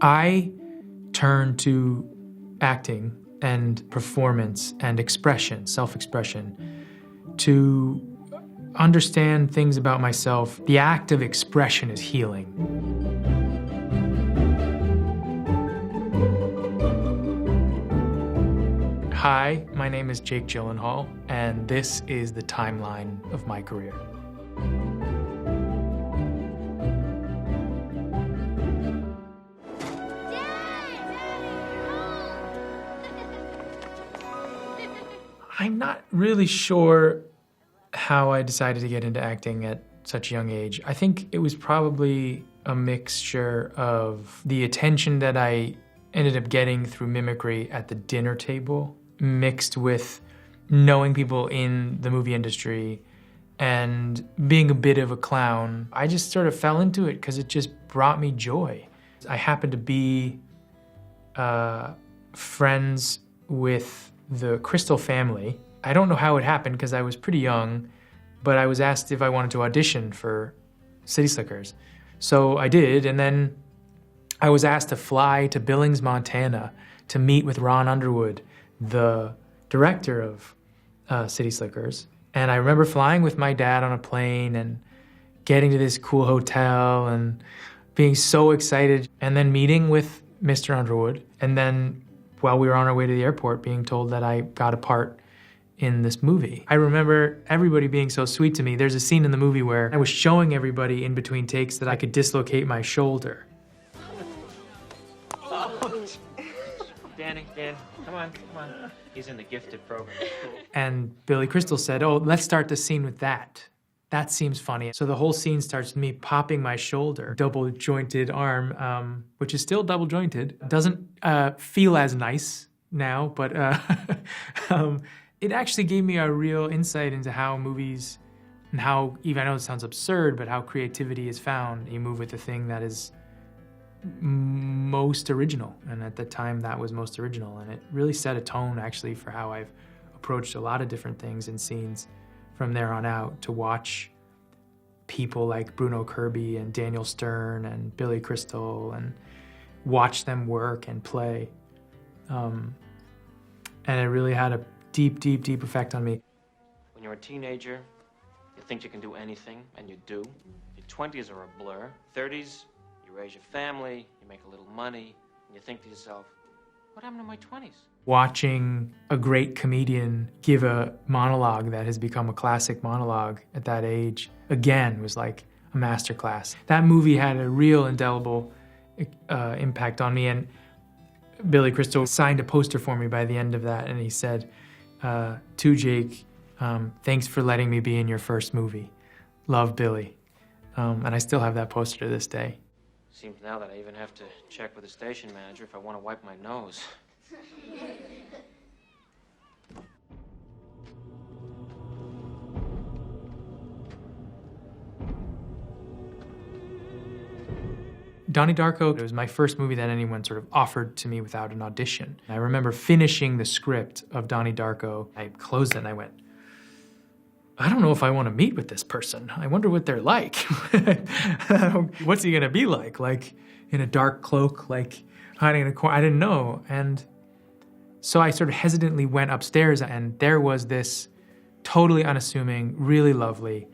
I turned to acting and performance and expression, self-expression, to understand things about myself. The act of expression is healing. Hi, my name is Jake Gyllenhaal, and this is the timeline of my career. I'm not really sure how I decided to get into acting at such a young age. I think it was probably a mixture of the attention that I ended up getting through mimicry at the dinner table, mixed with knowing people in the movie industry and being a bit of a clown. I just sort of fell into it because it just brought me joy. I happened to be friends with the Crystal family. I don't know how it happened because I was pretty young, but I was asked if I wanted to audition for City Slickers. So I did, and then I was asked to fly to Billings, Montana to meet with Ron Underwood, the director of City Slickers. And I remember flying with my dad on a plane and getting to this cool hotel and being so excited, and then meeting with Mr. Underwood, and then while we were on our way to the airport being told that I got a part in this movie. I remember everybody being so sweet to me. There's a scene in the movie where I was showing everybody in between takes that I could dislocate my shoulder. Oh. Dan, come on. He's in the gifted program. And Billy Crystal said, oh, let's start the scene with that. That seems funny. So the whole scene starts with me popping my shoulder, double-jointed arm, which is still double-jointed. Doesn't feel as nice now, but it actually gave me a real insight into how movies and how, even I know it sounds absurd, but how creativity is found. You move with the thing that is most original, and at the time that was most original, and it really set a tone actually for how I've approached a lot of different things and scenes from there on out. To watch people like Bruno Kirby and Daniel Stern and Billy Crystal and watch them work and play. And it really had a deep effect on me. When you're a teenager, you think you can do anything, and you do. Your 20s are a blur. 30s, you raise your family, you make a little money, and you think to yourself, what happened to my 20s? Watching a great comedian give a monologue that has become a classic monologue at that age, again, was like a masterclass. That movie had a real indelible impact on me, and Billy Crystal signed a poster for me by the end of that, and he said, to Jake, thanks for letting me be in your first movie. Love, Billy. And I still have that poster to this day. Seems now that I even have to check with the station manager if I want to wipe my nose. Donnie Darko was my first movie that anyone sort of offered to me without an audition. I remember finishing the script of Donnie Darko. I closed it and I went, I don't know if I want to meet with this person. I wonder what they're like. What's he gonna be like? Like in a dark cloak, like hiding in a corner? I didn't know. And so I sort of hesitantly went upstairs, and there was this totally unassuming, really lovely,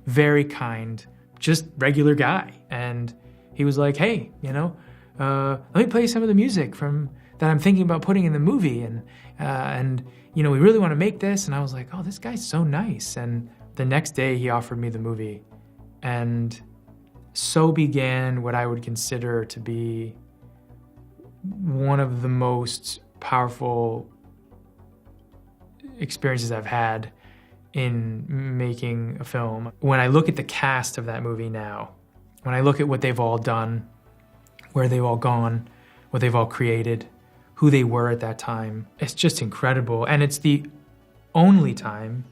very kind, just regular guy. And he was like, hey, let me play some of the music that I'm thinking about putting in the movie. And we really want to make this. And I was like, oh, this guy's so nice. And the next day he offered me the movie. And so began what I would consider to be one of the most powerful experiences I've had in making a film. When I look at the cast of that movie now, when I look at what they've all done, where they've all gone, what they've all created, who they were at that time, it's just incredible. And it's the only time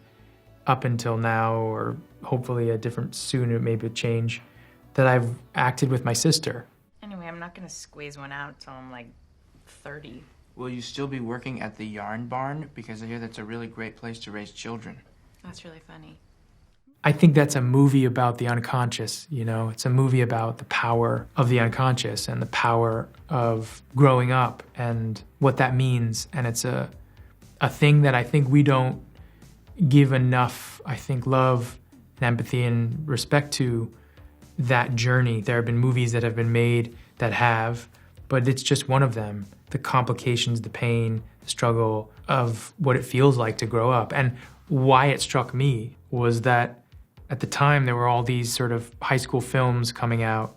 up until now, or hopefully a different soon, maybe a change, that I've acted with my sister. Anyway, I'm not gonna squeeze one out until I'm like 30. Will you still be working at the Yarn Barn? Because I hear that's a really great place to raise children. That's really funny. I think that's a movie about the unconscious, you know? It's a movie about the power of the unconscious and the power of growing up and what that means. And it's a thing that I think we don't give enough, I think, love and empathy and respect to that journey. There have been movies that have been made that have, but it's just one of them. The complications, the pain, the struggle of what it feels like to grow up. And why it struck me was that at the time, there were all these sort of high school films coming out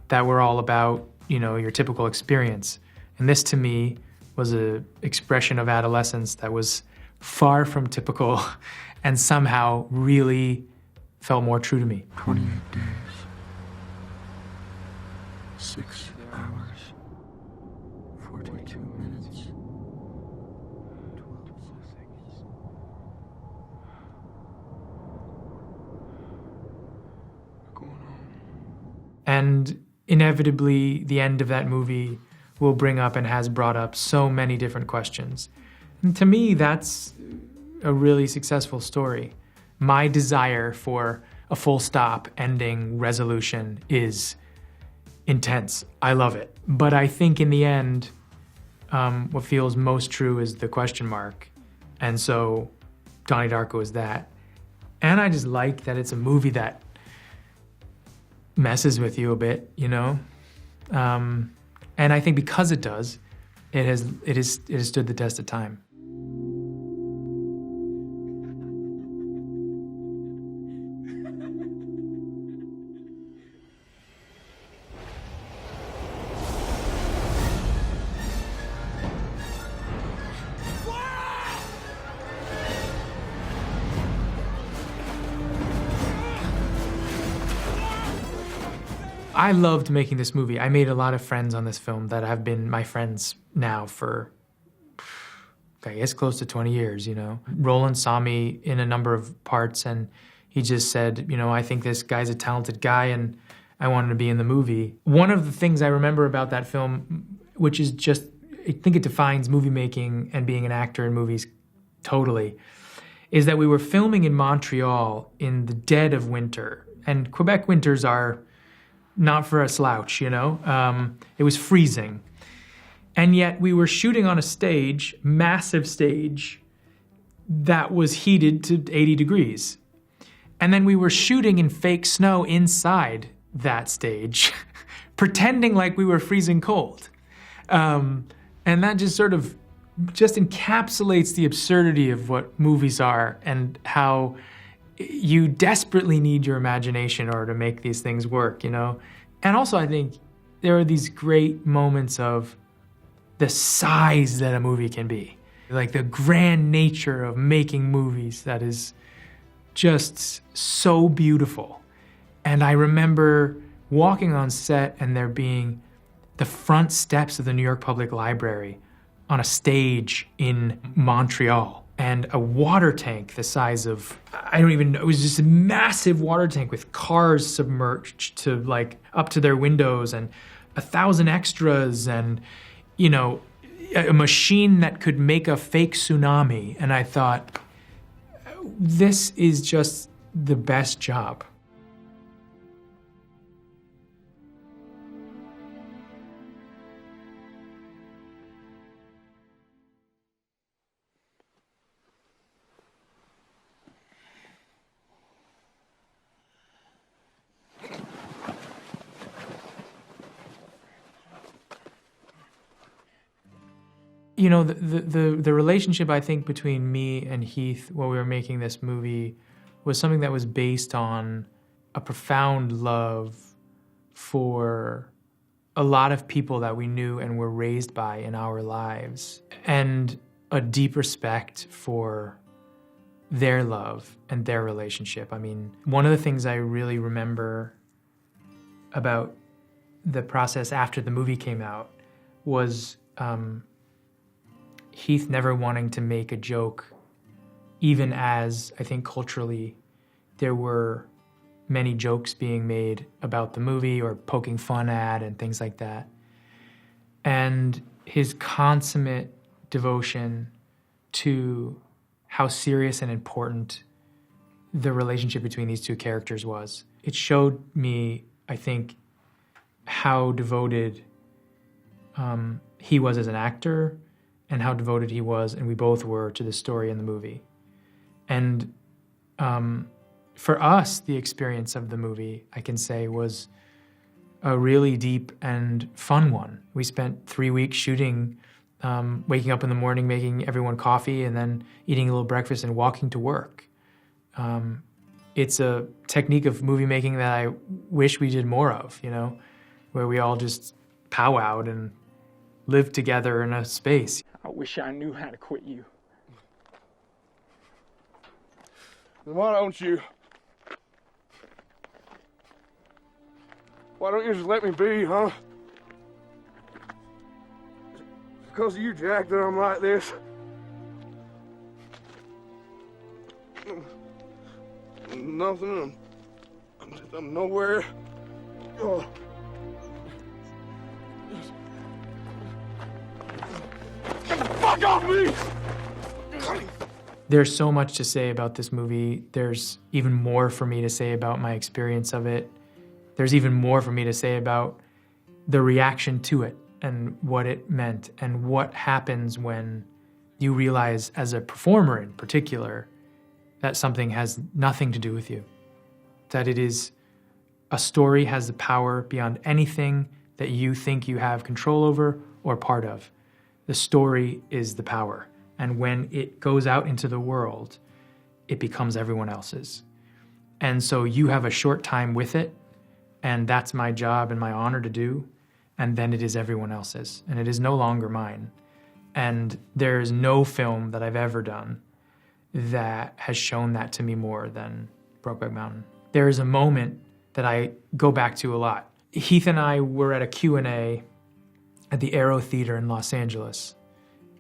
that were all about, you know, your typical experience. And this, to me, was an expression of adolescence that was far from typical and somehow really felt more true to me. 28 days, 6 hours, 42 minutes, 12 seconds. Going home. And inevitably, the end of that movie will bring up and has brought up so many different questions. And to me, that's a really successful story. My desire for a full stop, ending, resolution is intense. I love it. But I think in the end, what feels most true is the question mark. And so Donnie Darko is that. And I just like that it's a movie that messes with you a bit, you know? And I think because it does, it has stood the test of time. I loved making this movie. I made a lot of friends on this film that have been my friends now for, I guess, close to 20 years, you know. Roland saw me in a number of parts and he just said, you know, I think this guy's a talented guy and I wanted to be in the movie. One of the things I remember about that film, which is just, I think it defines movie making and being an actor in movies totally, is that we were filming in Montreal in the dead of winter. And Quebec winters are not for a slouch, you know? It was freezing. And yet we were shooting on a stage, massive stage, that was heated to 80 degrees. And then we were shooting in fake snow inside that stage, pretending like we were freezing cold. And that just sort of just encapsulates the absurdity of what movies are and how you desperately need your imagination in order to make these things work, you know? And also I think there are these great moments of the size that a movie can be. Like the grand nature of making movies that is just so beautiful. And I remember walking on set and there being the front steps of the New York Public Library on a stage in Montreal. And a water tank the size of, I don't even know, it was just a massive water tank with cars submerged to like up to their windows and 1,000 extras and, you know, a machine that could make a fake tsunami. And I thought, this is just the best job. You know, the relationship, I think, between me and Heath while we were making this movie was something that was based on a profound love for a lot of people that we knew and were raised by in our lives, and a deep respect for their love and their relationship. I mean, one of the things I really remember about the process after the movie came out was Heath never wanting to make a joke, even as I think culturally there were many jokes being made about the movie or poking fun at and things like that. And his consummate devotion to how serious and important the relationship between these two characters was. It showed me, I think, how devoted he was as an actor and how devoted he was, and we both were, to the story in the movie. And for us, the experience of the movie, I can say, was a really deep and fun one. We spent 3 weeks shooting, waking up in the morning, making everyone coffee, and then eating a little breakfast and walking to work. It's a technique of movie making that I wish we did more of, you know, where we all just powwowed and lived together in a space. I wish I knew how to quit you. Why don't you just let me be, huh? Because of you, Jack, that I'm like this. Nothing. I'm nowhere. Oh. Get the fuck off me! There's so much to say about this movie. There's even more for me to say about my experience of it. There's even more for me to say about the reaction to it and what it meant and what happens when you realize, as a performer in particular, that something has nothing to do with you. That it is, a story has the power beyond anything that you think you have control over or part of. The story is the power. And when it goes out into the world, it becomes everyone else's. And so you have a short time with it, and that's my job and my honor to do, and then it is everyone else's, and it is no longer mine. And there is no film that I've ever done that has shown that to me more than Brokeback Mountain. There is a moment that I go back to a lot. Heath and I were at a Q&A at the Aero Theater in Los Angeles,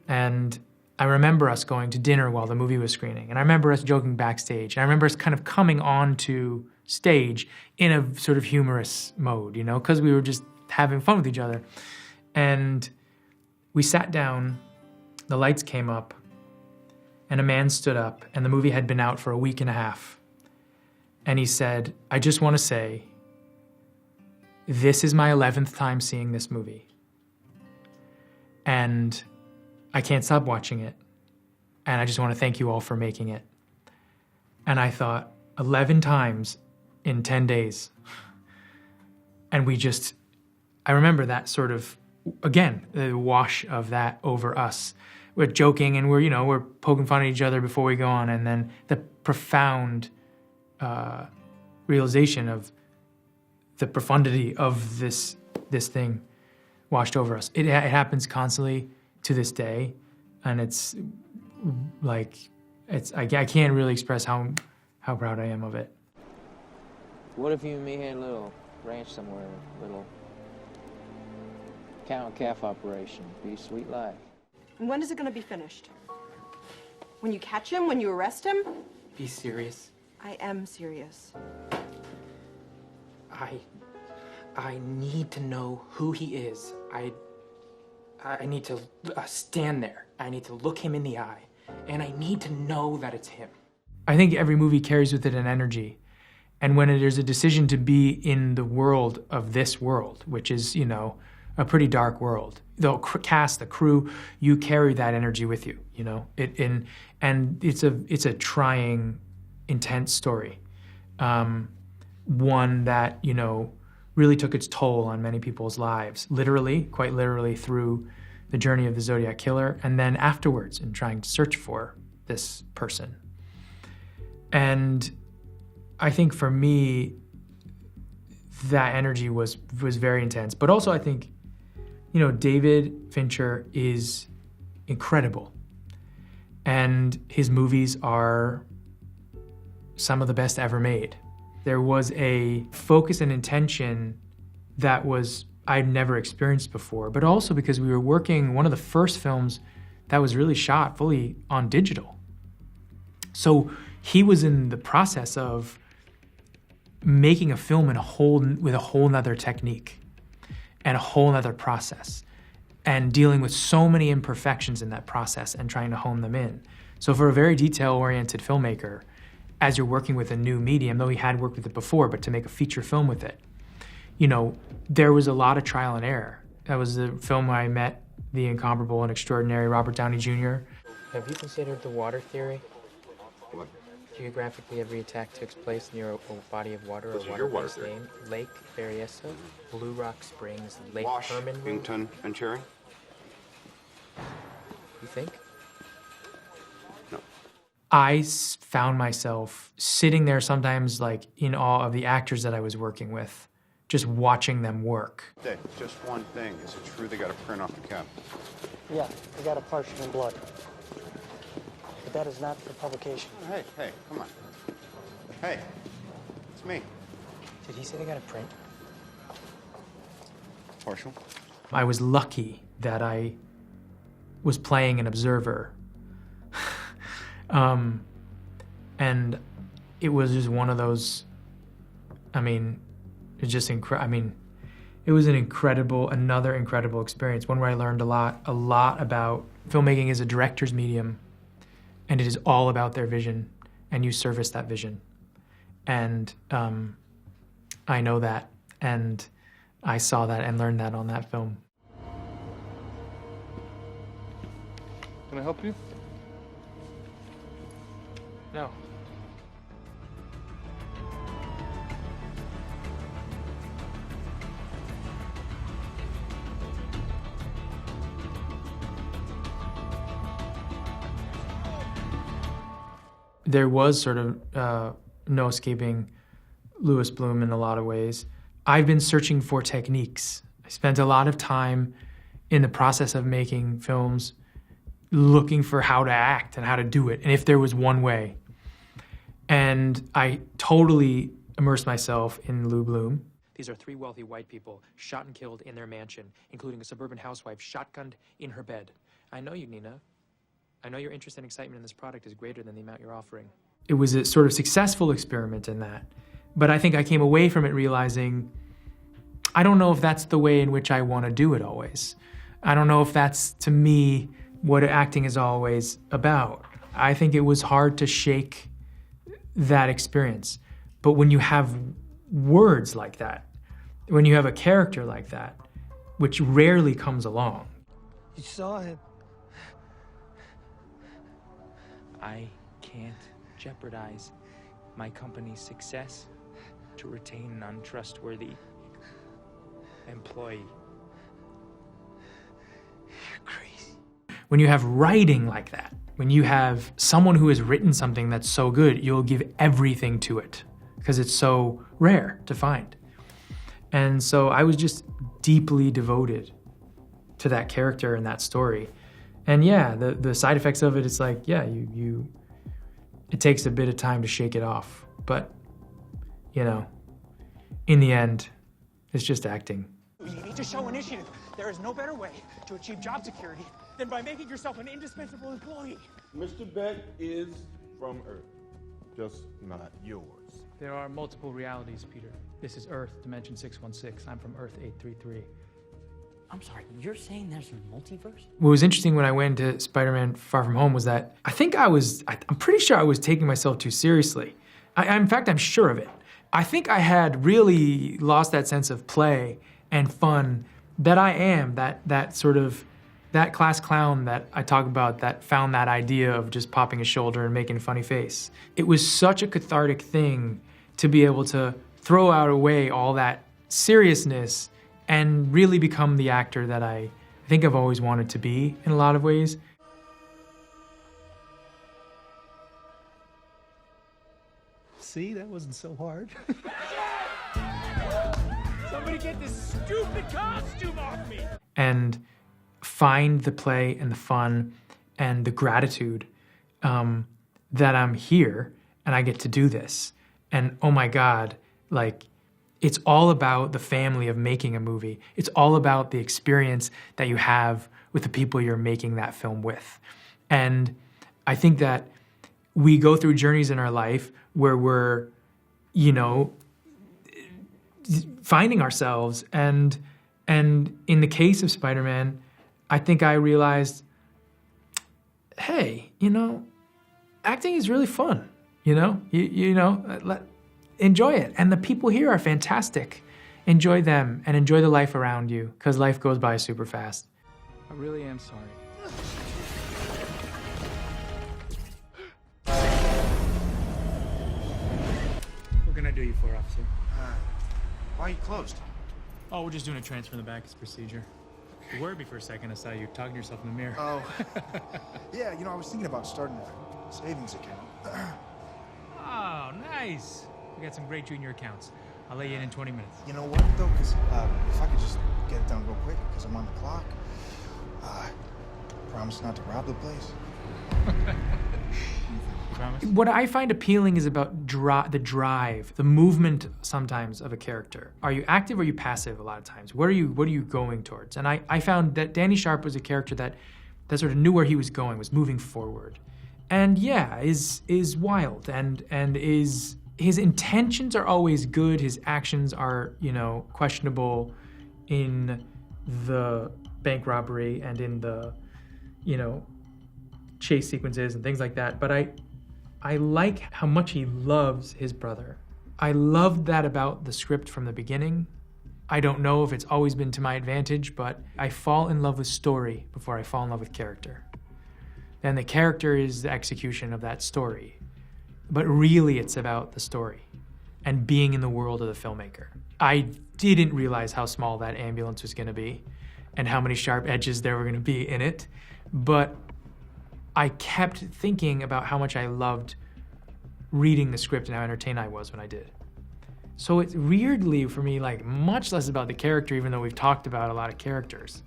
and I remember us going to dinner while the movie was screening, and I remember us joking backstage, and I remember us kind of coming onto stage in a sort of humorous mode, you know, because we were just having fun with each other. And we sat down, the lights came up, and a man stood up, and the movie had been out for a week and a half. And he said, "I just want to say, this is my 11th time seeing this movie. And I can't stop watching it. And I just want to thank you all for making it." And I thought, 11 times in 10 days. And I remember that sort of, again, the wash of that over us. We're joking and we're poking fun at each other before we go on. And then the profound realization of the profundity of this thing washed over us. It happens constantly to this day, and it's like, I can't really express how proud I am of it. What if you and me had a little ranch somewhere, a little cow and calf operation? Be a sweet life. And when is it going to be finished? When you catch him? When you arrest him? Be serious. I am serious. I need to know who he is. I need to stand there. I need to look him in the eye. And I need to know that it's him. I think every movie carries with it an energy. And when there's a decision to be in the world of this world, which is, a pretty dark world, the cast, the crew, you carry that energy with you, and it's a trying, intense story. One that, really took its toll on many people's lives, literally, quite literally, through the journey of the Zodiac Killer, and then afterwards in trying to search for this person. And I think for me, that energy was very intense. But also I think, David Fincher is incredible. And his movies are some of the best ever made. There was a focus and intention that I'd never experienced before, but also because we were working one of the first films that was really shot fully on digital. So he was in the process of making a film with a whole nother technique and a whole nother process, and dealing with so many imperfections in that process and trying to hone them in. So for a very detail-oriented filmmaker, as you're working with a new medium, though he had worked with it before, but to make a feature film with it, you know, there was a lot of trial and error. That was the film where I met the incomparable and extraordinary Robert Downey Jr. Have you considered the water theory? What? Geographically, every attack takes place near a body of water This or is your water water-based theory. name. Lake Berryessa, Blue Rock Springs, Lake Herman. Washington and Cherry? You think? No. I found myself sitting there sometimes like in awe of the actors that I was working with, just watching them work. Dave, just one thing. Is it true they got a print off the cap? Yeah, I got a partial in blood. But that is not for publication. Oh, hey, come on. Hey, it's me. Did he say they got a print? Partial. I was lucky that I was playing an observer. And it was just one of those, I mean, it's just it was another incredible experience, one where I learned a lot about filmmaking as a director's medium, and it is all about their vision, and you service that vision. And I know that, and I saw that and learned that on that film. Can I help you? No. There was sort of no escaping Louis Bloom in a lot of ways. I've been searching for techniques. I spent a lot of time in the process of making films looking for how to act and how to do it, and if there was one way. And I totally immersed myself in Lou Bloom. These are 3 wealthy white people shot and killed in their mansion, including a suburban housewife shotgunned in her bed. I know you, Nina. I know your interest and excitement in this product is greater than the amount you're offering. It was a sort of successful experiment in that. But I think I came away from it realizing, I don't know if that's the way in which I want to do it always. I don't know if that's, to me, what acting is always about. I think it was hard to shake that experience. But when you have words like that, when you have a character like that, which rarely comes along. You saw him. I can't jeopardize my company's success to retain an untrustworthy employee. You're crazy. When you have writing like that, when you have someone who has written something that's so good, you'll give everything to it because it's so rare to find. And so I was just deeply devoted to that character and that story. And yeah, the side effects of it, it's like, yeah, it takes a bit of time to shake it off. But, you know, in the end, it's just acting. You need to show initiative. There is no better way to achieve job security than by making yourself an indispensable employee. Mr. Beck is from Earth, just not yours. There are multiple realities, Peter. This is Earth, Dimension 616. I'm from Earth 833. I'm sorry, you're saying there's a multiverse? What was interesting when I went to Spider-Man Far From Home was that I'm pretty sure I was taking myself too seriously. In fact, I'm sure of it. I think I had really lost that sense of play and fun that I am, that sort of, that class clown that I talk about that found that idea of just popping a shoulder and making a funny face. It was such a cathartic thing to be able to throw out away all that seriousness and really become the actor that I think I've always wanted to be in a lot of ways. See, that wasn't so hard. Somebody get this stupid costume off me! And find the play and the fun and the gratitude that I'm here and I get to do this. And oh my God, like, it's all about the family of making a movie. It's all about the experience that you have with the people you're making that film with. And I think that we go through journeys in our life where we're, you know, finding ourselves. And in the case of Spider-Man, I think I realized, hey, you know, acting is really fun. You know, enjoy it. And the people here are fantastic. Enjoy them and enjoy the life around you, because life goes by super fast. I really am sorry. What can I do you for, officer? Why are you closed? Oh, we're just doing a transfer in the back. It's procedure. You worried me for a second. I saw you talking to yourself in the mirror. Oh. Yeah, I was thinking about starting a savings account. Oh, nice. We got some great junior accounts. I'll let you in 20 minutes. You know what, though? Because if I could just get it done real quick, because I'm on the clock. Promise not to rob the place. What I find appealing is about the drive, the movement sometimes of a character. Are you active or are you passive a lot of times? What are you going towards? And I found that Danny Sharp was a character that sort of knew where he was going, was moving forward. And yeah, is wild and is his intentions are always good. His actions are, questionable in the bank robbery and in the, chase sequences and things like that. But I like how much he loves his brother. I loved that about the script from the beginning. I don't know if it's always been to my advantage, but I fall in love with story before I fall in love with character. And the character is the execution of that story. But really it's about the story and being in the world of the filmmaker. I didn't realize how small that ambulance was gonna be and how many sharp edges there were gonna be in it, but I kept thinking about how much I loved reading the script and how entertained I was when I did. So it's weirdly for me like much less about the character, even though we've talked about a lot of characters,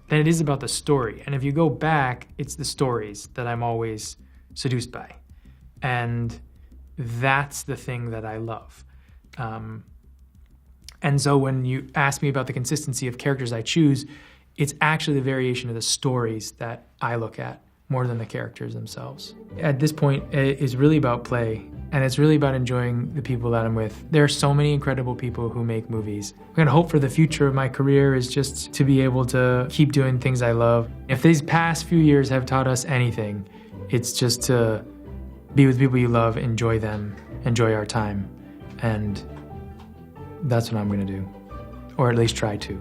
than it is about the story. And if you go back, it's the stories that I'm always seduced by. And that's the thing that I love. And so when you ask me about the consistency of characters I choose, it's actually the variation of the stories that I look at more than the characters themselves. At this point, it's really about play, and it's really about enjoying the people that I'm with. There are so many incredible people who make movies. I'm gonna hope for the future of my career is just to be able to keep doing things I love. If these past few years have taught us anything, it's just to be with people you love, enjoy them, enjoy our time, and that's what I'm gonna do, or at least try to.